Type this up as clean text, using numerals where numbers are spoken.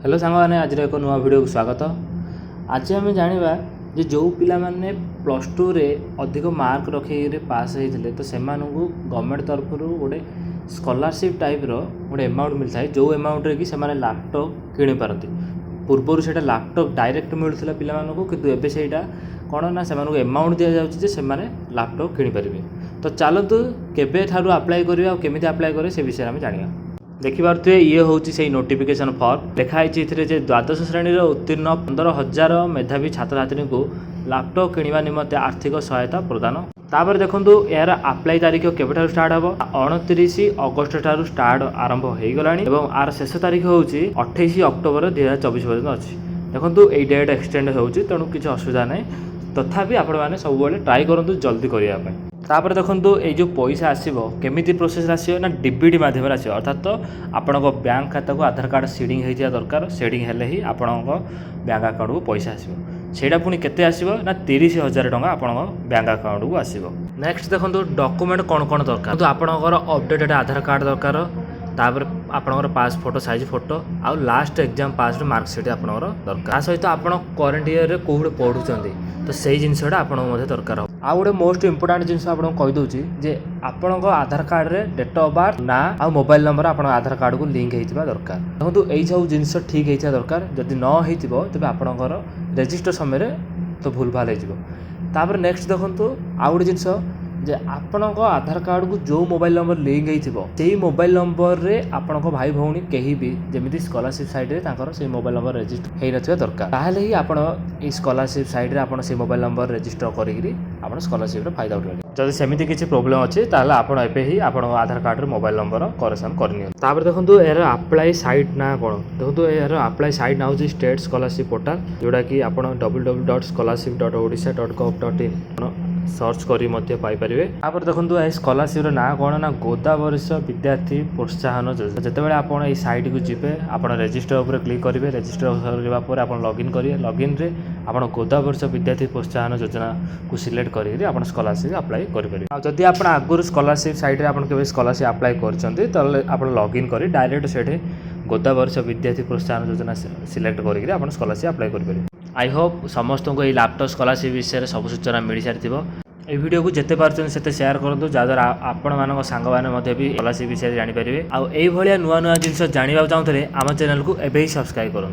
Hello सांग मैंने आज एक नुआ वीडियो को स्वागत। आज आम जाना जे जो पिला माने प्लस टू रे अधिक मार्क रखी पास होते तो से गवर्नमेंट तरफ गोटे स्कॉलरशिप टाइप गोटे अमाउंट मिलता है जो अमाउंट रे कि से लैपटॉप किणी पारती। पूर्वर से लैपटॉप डायरेक्ट मिलूला पिलामानकु किंतु एबे सेटा कौन ना से अमाउंट दि जाऊँगी से लैपटॉप किणी पारे। तो चलतु केबे ठारू अप्लाई करिया और केमिति अप्लाई करे से विषय में जानिया। देखिपे ये हूँ से नोटिफिकेशन फॉर्म लिखाई जे द्वादश श्रेणी उत्तीर्ण 15,000 मेधावी छात्र छात्री को लैपटॉप किणवा निमंते आर्थिक सहायता प्रदान। तापर देखो यार अप्लाई तारीख केबे स्टार्ट हम 29 अगस्त ठारू स्टार्ट आरंभ हो गलानी और आर शेष तारीख हूँ 28 अक्टोबर 2024 पर्यटन अच्छी। देखो ये डेट एक्सटेंड हो तेणु किसी असुविधा ना तथापि आपण मैंने सब ट्राई करूँ जल्दी करने। तापर देखो ये जो पैसा आसो केमिति प्रोसेस आसो ना डीबीटी माध्यम आसो अर्थात तो आपण बैंक खाता को आधार कार्ड सीडिंग होता दरकार। सीडिंग हेले ही आपण बैंक अकाउंट को पैसा आसो सेटा पुणी केते आसो ना 30,000 टंका आपण बैंक अकाउंट को आसो। नेक्स्ट देखो डॉक्यूमेंट कौन कौन दरकार तो आपणकर अपडेटेड आधार कार्ड दरकार। तापर आपणकर पास फोटो साइज फोटो आउ लास्ट एग्जाम पास मार्कसीट आपणकर दरकार। सहित आप करंट ईयर रे कोड पढ़ुचंदी तो सही जिनसटा आपन दरकार। आ गोटे मोस्ट इंपोर्टाट जिनस आपको कहीदे जे आपण आधार कार्ड रे डेट ऑफ बर्थ ना आ मोबाइल नंबर आप आधार कार्ड को लिंक होता दरकार। देखो यही सब जिनस ठीक होता दरकार। जदि न हो तेज आपणकर रजिस्टर समय तो भूल भाल हो। नेक्स्ट देखो आ गोटे जिनस जे आपण आधार कार्ड को जो मोबाइल नंबर लिंक होती मोबाइल नंबर रे आपण भाई भौणी कहीं भी जमी स्कॉलरशिप साइट रे तांकर से मोबाइल नंबर रजिस्टर हो ना दरकार। ताहले ही आपण ई स्कॉलरशिप साइट रे आपण से मोबाइल नंबर रजिस्टर करी आपण स्कॉलरशिप रे फायदा उठाइबे। जदि सेमिति किसी प्रॉब्लम अच्छे ताहले आपण एबे ही आपण आधार कार्ड रे मोबाइल नंबर करेक्शन करनी। तापर देखो यार अप्लाई साइट ना कौन देखो यार अप्लाई साइट ना होची स्टेट स्कॉलरशिप पोर्टल जोड़ा कि आपण www.scholarship.odisha.gov.in सर्च करी मध्य पाई परिबे। तापर देखो ए स्कॉलरशिप रो ना कौन ना गोदावरिष्ठ विद्यार्थी प्रोत्साहन योजना। जेतेबेले आपण ए साइट को जिबे आपण रजिस्टर ऊपर क्लिक करेंगे। रजिस्टर करबा पर आपण लॉगिन करेंगे। लॉगिन रे आपण गोदावरिष्ठ विद्यार्थी प्रोत्साहन योजना को सिलेक्ट करी आपण स्कॉलरशिप अप्लाई करि परिबे। आ जदि आपण आगुर स्कॉलरशिप साइट रे आपण केबे स्कॉलरशिप अप्लाई करचंती तले आपण लॉगिन करी डायरेक्ट सेठे गोदावरिष्ठ विद्यार्थी प्रोत्साहन योजना सिलेक्ट करी आपण स्कॉलरशिप अप्लाई करि परिबे। आई होप समस्त को ये लैपटॉप स्कॉलरशिप विषय सब सूचना मिल सारी। ये वीडियो को जिते पार्चन से शेयर करूँ जहाँद्वारा आपण मान सांग मैंने भी स्कॉलरशिप विषय जानीपर। आउ नुआ नुआ जिन जानवा चाहते आम चैनल को एवं ही सब्सक्राइब करूँ।